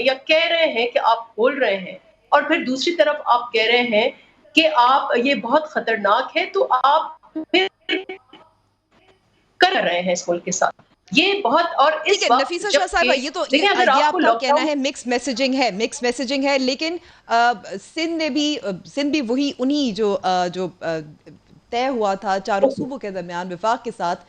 یا کہہ رہے ہیں کہ آپ بول رہے ہیں اور پھر دوسری طرف آپ کہہ رہے ہیں کہ آپ یہ بہت خطرناک ہے، تو آپ پھر کر رہے ہیں اس ملک کے ساتھ یہ بہت. اور ٹھیک اس ہے وقت نفیسہ شاہ صاحبہ، جبکہ دیکھیں اگر یہ آپ کو آپ کا لاک کہنا ڈاؤن ہے مکس میسیجنگ ہے، لیکن سندھ بھی وہی انہی جو طے ہوا تھا چاروں صوبوں کے درمیان وفاق کے ساتھ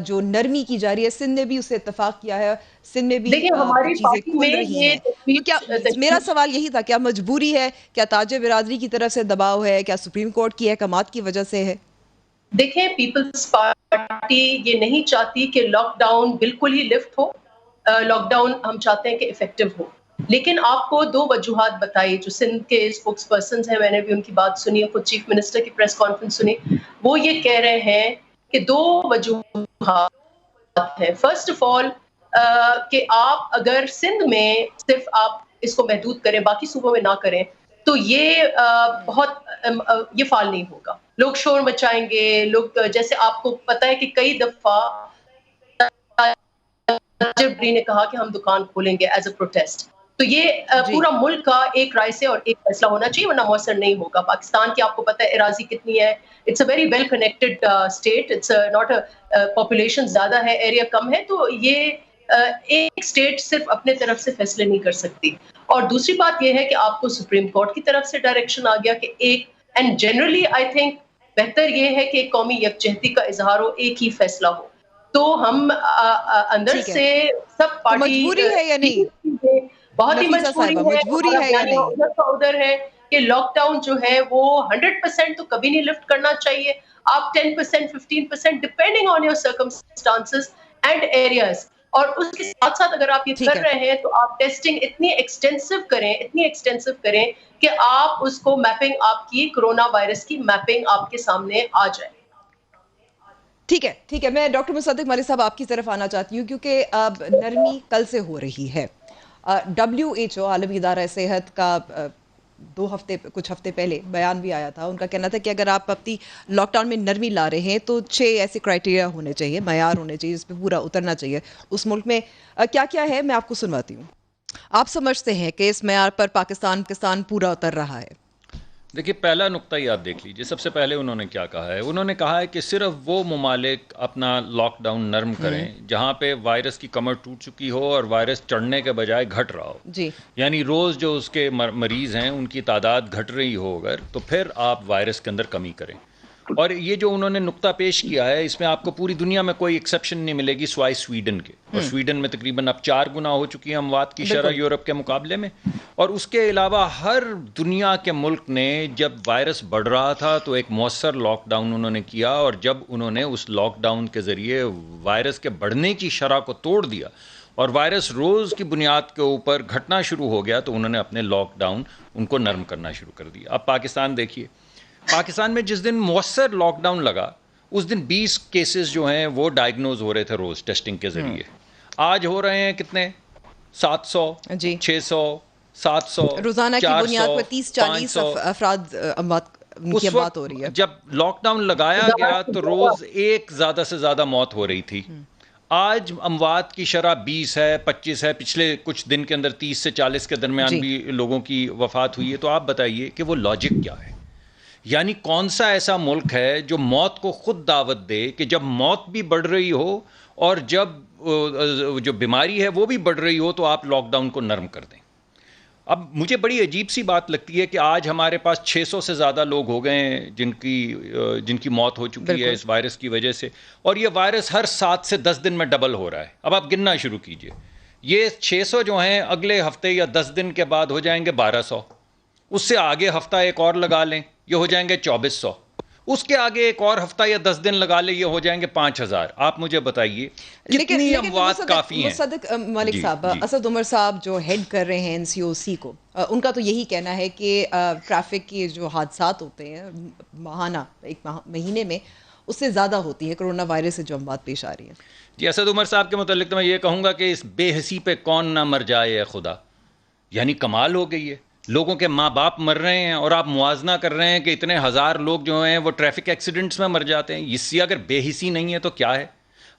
جو نرمی کی جا رہی ہے، سندھ نے بھی اسے اتفاق کیا ہے، سندھ میں بھی دیکھیں ہماری چیزیں پارٹی کھل میں رہی یہ ہیں. تو کیا میرا تشویش سوال یہی تھا، کیا مجبوری ہے، کیا تاج برادری کی طرف سے دباؤ ہے، کیا سپریم کورٹ کی احکامات کی وجہ سے ہے؟ دیکھیں پیپلز پارٹی یہ نہیں چاہتی کہ لاک ڈاؤن بالکل ہی لفٹ ہو. لاک ڈاؤن ہم چاہتے ہیں کہ افیکٹو ہو، لیکن آپ کو دو وجوہات بتائی جو سندھ کے اسپوکس پرسنز ہیں، میں نے بھی ان کی بات سنی، خود چیف منسٹر کی پریس کانفرنس سنی. وہ یہ کہہ رہے ہیں کہ دو وجوہات ہے. فرسٹ آف آل کہ آپ اگر سندھ میں صرف آپ اس کو محدود کریں، باقی صوبوں میں نہ کریں، تو یہ بہت یہ فعال نہیں ہوگا. لوگ شور مچائیں گے، لوگ جیسے آپ کو پتا ہے کہ کئی دفعہ نے کہا کہ ہم دکان کھولیں گے ایز اے پروٹیسٹ. تو یہ جی پورا ملک کا ایک رائے سے اور ایک فیصلہ ہونا چاہیے، ورنہ مؤثر نہیں ہوگا. پاکستان کی آپ کو پتا ہے اراضی کتنی ہے، it's a very well connected state, it's not population زیادہ ہے، ایریا کم ہے، تو یہ ایک اسٹیٹ صرف اپنے طرف سے فیصلے نہیں کر سکتی. اور دوسری بات یہ ہے کہ آپ کو سپریم کورٹ کی طرف سے ڈائریکشن آ گیا کہ ایک اینڈ جنرلی آئی تھنک بہتر یہ ہے کہ قومی یکجہتی کا اظہار ہو، ایک ہی فیصلہ ہو. تو ہم اندر ٹھیک ہے، سے سب تو پارٹی مجبوری ہے یا نہیں بہت ہی نفیسہ مجبوری صاحبہ، ہے. مجبوری ہمارا ہے یا بیانیہ نہیں؟ ادھر کا ادھر ہے کہ لاک ڈاؤن جو ہے وہ 100% تو کبھی نہیں لفٹ کرنا چاہیے. آپ 10%، 15% depending on your circumstances and areas. اور اس کے ساتھ ساتھ اگر آپ یہ ٹھیک کر ہے، رہے ہیں تو آپ ٹیسٹنگ اتنی ایکسٹینسو کریں کہ آپ اس کو میپنگ، آپ کی کرونا وائرس کی میپنگ آپ کے سامنے آ جائے. ٹھیک ہے، میں ڈاکٹر مصدق ملک صاحب آپ کی طرف آنا چاہتی ہوں، کیونکہ اب نرمی کل سے ہو رہی ہے. WHO عالمی ادارہ صحت کا کچھ ہفتے پہلے بیان بھی آیا تھا. ان کا کہنا تھا کہ اگر آپ اپنی لاک ڈاؤن میں نرمی لا رہے ہیں تو 6 ایسے کرائٹیریا ہونے چاہیے، معیار ہونے چاہیے، اس پہ پورا اترنا چاہیے. اس ملک میں کیا کیا ہے، میں آپ کو سنواتی ہوں. آپ سمجھتے ہیں کہ اس معیار پر پاکستان پورا اتر رہا ہے؟ دیکھیے پہلا نقطہ ہی آپ دیکھ لیجیے. سب سے پہلے انہوں نے کیا کہا ہے، انہوں نے کہا ہے کہ صرف وہ ممالک اپنا لاک ڈاؤن نرم کریں جہاں پہ وائرس کی کمر ٹوٹ چکی ہو اور وائرس چڑھنے کے بجائے گھٹ رہا ہو. جی، یعنی روز جو اس کے مریض ہیں ان کی تعداد گھٹ رہی ہو اگر، تو پھر آپ وائرس کے اندر کمی کریں. اور یہ جو انہوں نے نقطہ پیش کیا ہے، اس میں آپ کو پوری دنیا میں کوئی ایکسیپشن نہیں ملے گی سوائے سویڈن کے. اور سویڈن میں تقریباً اب 4 گنا ہو چکی ہے اموات کی شرح بالکل. یورپ کے مقابلے میں. اور اس کے علاوہ ہر دنیا کے ملک نے جب وائرس بڑھ رہا تھا تو ایک مؤثر لاک ڈاؤن انہوں نے کیا، اور جب انہوں نے اس لاک ڈاؤن کے ذریعے وائرس کے بڑھنے کی شرح کو توڑ دیا اور وائرس روز کی بنیاد کے اوپر گھٹنا شروع ہو گیا، تو انہوں نے اپنے لاک ڈاؤن ان کو نرم کرنا شروع کر دیا. اب پاکستان دیکھیے، پاکستان میں جس دن مؤثر لاک ڈاؤن لگا اس دن 20 کیسز جو ہیں وہ ڈائگنوز ہو رہے تھے روز ٹیسٹنگ کے ذریعے. آج ہو رہے ہیں کتنے؟ 700، جی، 600، 700، روزانہ کی 400، بنیاد پر 30-40 500. افراد ان کی اس اموات ہو رہی وقت ہے. جب لاک ڈاؤن لگایا گیا تو روز ایک زیادہ سے زیادہ موت ہو رہی تھی. آج اموات کی شرح 20 ہے، 25 ہے، پچھلے کچھ دن کے اندر 30 سے 40 کے درمیان جی، بھی لوگوں کی وفات ہوئی ہے. تو آپ بتائیے کہ وہ لاجک کیا ہے؟ یعنی کون سا ایسا ملک ہے جو موت کو خود دعوت دے کہ جب موت بھی بڑھ رہی ہو اور جب جو بیماری ہے وہ بھی بڑھ رہی ہو تو آپ لاک ڈاؤن کو نرم کر دیں؟ اب مجھے بڑی عجیب سی بات لگتی ہے کہ آج ہمارے پاس 600 سے زیادہ لوگ ہو گئے ہیں جن کی موت ہو چکی ہے بالکل. اس وائرس کی وجہ سے، اور یہ وائرس ہر 7 سے 10 دن میں ڈبل ہو رہا ہے. اب آپ گننا شروع کیجئے، یہ 600 جو ہیں اگلے ہفتے یا 10 دن کے بعد ہو جائیں گے 1200، اس سے آگے ہفتہ ایک اور لگا لیں یہ ہو جائیں گے 2400، اس کے آگے ایک اور ہفتہ یا 10 دن لگا لیں یہ ہو جائیں گے 5000. آپ مجھے بتائیے کتنی اموات کافی ہیں؟ مصدق ملک جی صاحب، جی اسد عمر صاحب جو ہیڈ کر رہے ہیں NCOC کو، ان کا تو یہی کہنا ہے کہ ٹریفک کے جو حادثات ہوتے ہیں ماہانہ ایک مہینے میں اس سے زیادہ ہوتی ہے کرونا وائرس سے جو اموات پیش آ رہی ہیں. جی اسد عمر صاحب کے متعلق تو میں یہ کہوں گا کہ اس بے حسی پہ کون نہ مر جائے اے خدا. یعنی کمال ہو گئی ہے، لوگوں کے ماں باپ مر رہے ہیں اور آپ موازنہ کر رہے ہیں کہ اتنے ہزار لوگ جو ہیں وہ ٹریفک ایکسیڈنٹس میں مر جاتے ہیں. اس سے اگر بے حسی نہیں ہے تو کیا ہے؟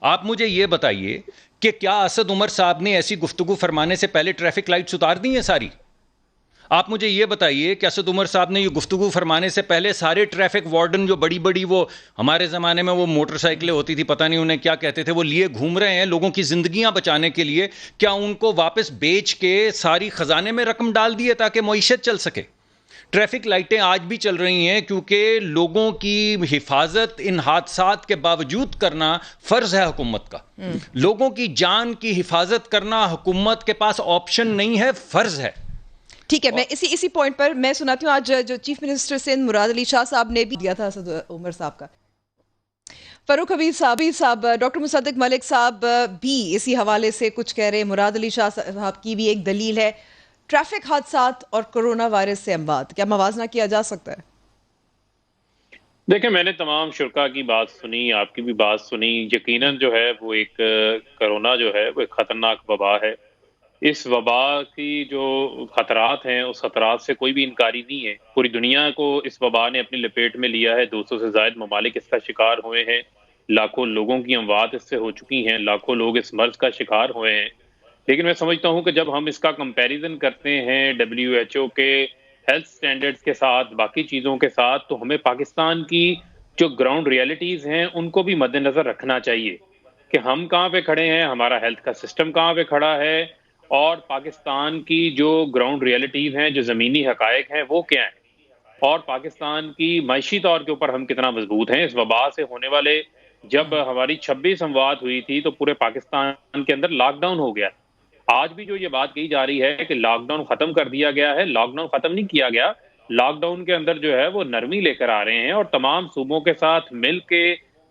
آپ مجھے یہ بتائیے کہ کیا اسد عمر صاحب نے ایسی گفتگو فرمانے سے پہلے ٹریفک لائٹس اتار دی ہیں ساری؟ آپ مجھے یہ بتائیے کہ اسد عمر صاحب نے یہ گفتگو فرمانے سے پہلے سارے ٹریفک وارڈن جو بڑی بڑی وہ ہمارے زمانے میں وہ موٹر سائیکلیں ہوتی تھی پتہ نہیں انہیں کیا کہتے تھے وہ لیے گھوم رہے ہیں لوگوں کی زندگیاں بچانے کے لیے، کیا ان کو واپس بیچ کے ساری خزانے میں رقم ڈال دیے تاکہ معیشت چل سکے؟ ٹریفک لائٹیں آج بھی چل رہی ہیں کیونکہ لوگوں کی حفاظت ان حادثات کے باوجود کرنا فرض ہے حکومت کا. لوگوں کی جان کی حفاظت کرنا حکومت کے پاس آپشن نہیں ہے، فرض ہے. ٹھیک ہے، میں اسی پوائنٹ پر میں سناتی ہوں آج جو چیف منسٹر سندھ مراد علی شاہ صاحب نے بھی دیا تھا اسد عمر صاحب کا. فاروق حبیب صاحب ڈاکٹر مصدق ملک صاحب بھی اسی حوالے سے کچھ کہہ رہے ہیں. مراد علی شاہ صاحب کی بھی ایک دلیل ہے ٹریفک حادثات اور کرونا وائرس سے اموات، کیا موازنہ کیا جا سکتا ہے؟ دیکھیں، میں نے تمام شرکا کی بات سنی، آپ کی بھی بات سنی. یقیناً جو ہے وہ ایک کرونا جو ہے وہ ایک خطرناک وبا ہے. اس وبا کی جو خطرات ہیں اس خطرات سے کوئی بھی انکاری نہیں ہے. پوری دنیا کو اس وبا نے اپنی لپیٹ میں لیا ہے. 200 سے زائد ممالک اس کا شکار ہوئے ہیں. لاکھوں لوگوں کی اموات اس سے ہو چکی ہیں. لاکھوں لوگ اس مرض کا شکار ہوئے ہیں. لیکن میں سمجھتا ہوں کہ جب ہم اس کا کمپیریزن کرتے ہیں WHO کے ہیلتھ سٹینڈرڈز کے ساتھ، باقی چیزوں کے ساتھ، تو ہمیں پاکستان کی جو گراؤنڈ ریئلٹیز ہیں ان کو بھی مد نظر رکھنا چاہیے کہ ہم کہاں پہ کھڑے ہیں، ہمارا ہیلتھ کا سسٹم کہاں پہ کھڑا ہے، اور پاکستان کی جو گراؤنڈ ریئلٹیز ہیں، جو زمینی حقائق ہیں، وہ کیا ہیں، اور پاکستان کی معاشی طور کے اوپر ہم کتنا مضبوط ہیں. اس وبا سے ہونے والے جب ہماری 26 اموات ہوئی تھی تو پورے پاکستان کے اندر لاک ڈاؤن ہو گیا. آج بھی جو یہ بات کہی جا رہی ہے کہ لاک ڈاؤن ختم کر دیا گیا ہے، لاک ڈاؤن ختم نہیں کیا گیا. لاک ڈاؤن کے اندر جو ہے وہ نرمی لے کر آ رہے ہیں، اور تمام صوبوں کے ساتھ مل کے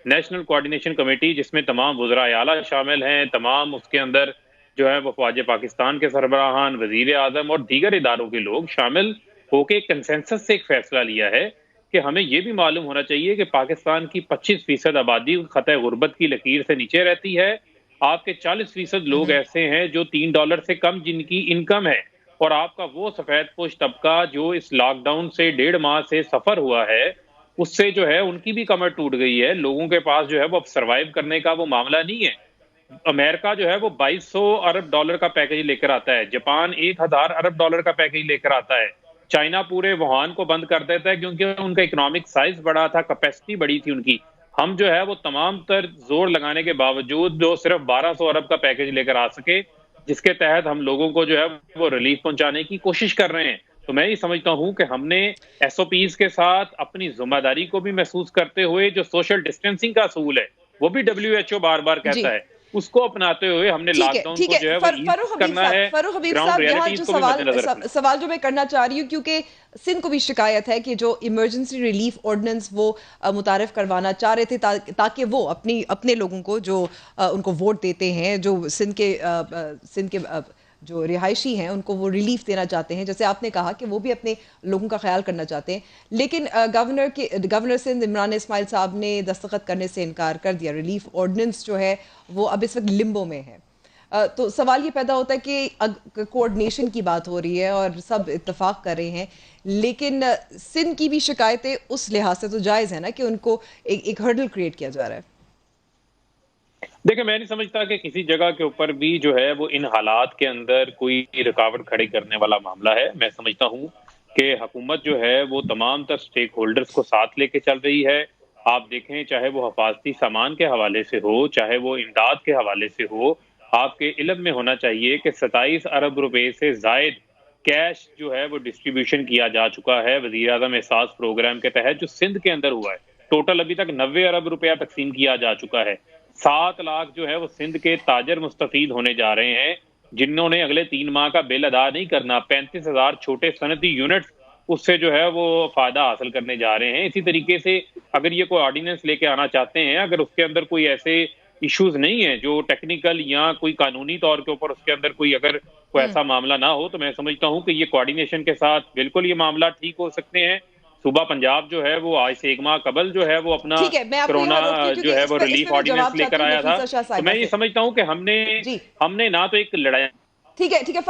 نیشنل کوارڈینیشن کمیٹی جس میں تمام وزراء اعلیٰ شامل ہیں، تمام اس کے اندر جو ہے وہ فوج پاکستان کے سربراہان، وزیر اعظم اور دیگر اداروں کے لوگ شامل ہو کے کنسنسس سے ایک فیصلہ لیا ہے کہ ہمیں یہ بھی معلوم ہونا چاہیے کہ پاکستان کی 25% آبادی خطۂ غربت کی لکیر سے نیچے رہتی ہے. آپ کے 40% لوگ ایسے ہیں جو $3 سے کم جن کی انکم ہے، اور آپ کا وہ سفید پوش طبقہ جو اس لاک ڈاؤن سے 1.5 ماہ سے سفر ہوا ہے، اس سے جو ہے ان کی بھی کمر ٹوٹ گئی ہے. لوگوں کے پاس جو ہے وہ اب سروائیو کرنے کا وہ معاملہ نہیں ہے. امریکہ جو ہے وہ $2200 ارب کا پیکیج لے کر آتا ہے. جاپان $1000 ارب کا پیکیج لے کر آتا ہے. چائنا پورے ووہان کو بند کر دیتا ہے کیونکہ ان کا اکنامک سائز بڑا تھا، کیپیسٹی بڑی تھی ان کی. ہم جو ہے وہ تمام تر زور لگانے کے باوجود جو صرف 1200 ارب کا پیکیج لے کر آ سکے، جس کے تحت ہم لوگوں کو جو ہے وہ ریلیف پہنچانے کی کوشش کر رہے ہیں. تو میں یہ سمجھتا ہوں کہ ہم نے SOPs کے ساتھ اپنی ذمہ داری کو بھی محسوس کرتے ہوئے جو سوشل ڈسٹینسنگ کا اصول ہے وہ بھی WHO بار بار کہتا ہے، اس کو اپناتے ہوئے ہم نے لاک ڈاؤن کو جو ہے وہ ایز کرنا ہے. فاروق حبیب صاحب، یہاں جو سوال جو میں کرنا چاہ رہی ہوں، کیونکہ سندھ کو بھی شکایت ہے کہ جو ایمرجنسی ریلیف آرڈیننس وہ متعارف کروانا چاہ رہے تھے تاکہ وہ اپنے لوگوں کو جو ان کو ووٹ دیتے ہیں، جو سندھ کے جو رہائشی ہیں ان کو وہ ریلیف دینا چاہتے ہیں، جیسے آپ نے کہا کہ وہ بھی اپنے لوگوں کا خیال کرنا چاہتے ہیں، لیکن گورنر سندھ عمران اسماعیل صاحب نے دستخط کرنے سے انکار کر دیا. ریلیف آرڈیننس جو ہے وہ اب اس وقت لمبو میں ہے. تو سوال یہ پیدا ہوتا ہے کہ کوآرڈینیشن کی بات ہو رہی ہے اور سب اتفاق کر رہے ہیں، لیکن سندھ کی بھی شکایتیں اس لحاظ سے تو جائز ہے نا کہ ان کو ایک ہرڈل کریٹ کیا جا رہا ہے. دیکھیں، میں نہیں سمجھتا کہ کسی جگہ کے اوپر بھی جو ہے وہ ان حالات کے اندر کوئی رکاوٹ کھڑی کرنے والا معاملہ ہے. میں سمجھتا ہوں کہ حکومت جو ہے وہ تمام تر سٹیک ہولڈرز کو ساتھ لے کے چل رہی ہے. آپ دیکھیں، چاہے وہ حفاظتی سامان کے حوالے سے ہو، چاہے وہ امداد کے حوالے سے ہو، آپ کے علم میں ہونا چاہیے کہ 27 ارب روپے سے زائد کیش جو ہے وہ ڈسٹریبیوشن کیا جا چکا ہے وزیر اعظم احساس پروگرام کے تحت، جو سندھ کے اندر ہوا ہے. ٹوٹل ابھی تک 90 ارب روپیہ تقسیم کیا جا چکا ہے. 7 لاکھ جو ہے وہ سندھ کے تاجر مستفید ہونے جا رہے ہیں جنہوں نے اگلے 3 ماہ کا بل ادا نہیں کرنا. 35,000 چھوٹے صنعتی یونٹس اس سے جو ہے وہ فائدہ حاصل کرنے جا رہے ہیں. اسی طریقے سے اگر یہ کوئی آرڈیننس لے کے آنا چاہتے ہیں، اگر اس کے اندر کوئی ایسے ایشوز نہیں ہیں جو ٹیکنیکل یا کوئی قانونی طور کے اوپر اس کے اندر کوئی اگر کوئی ایسا معاملہ نہ ہو، تو میں سمجھتا ہوں کہ یہ کوآرڈینیشن کے ساتھ بالکل یہ معاملہ ٹھیک ہو سکتے ہیں. صوبہ پنجاب جو ہے وہ آج سے 1 ماہ قبل جو ہے وہ اپنا کرونا جو ہے وہ ریلیف آرڈیننس لے کر آیا تھا. تو میں یہ سمجھتا ہوں کہ ہم نے نہ تو ایک لڑائی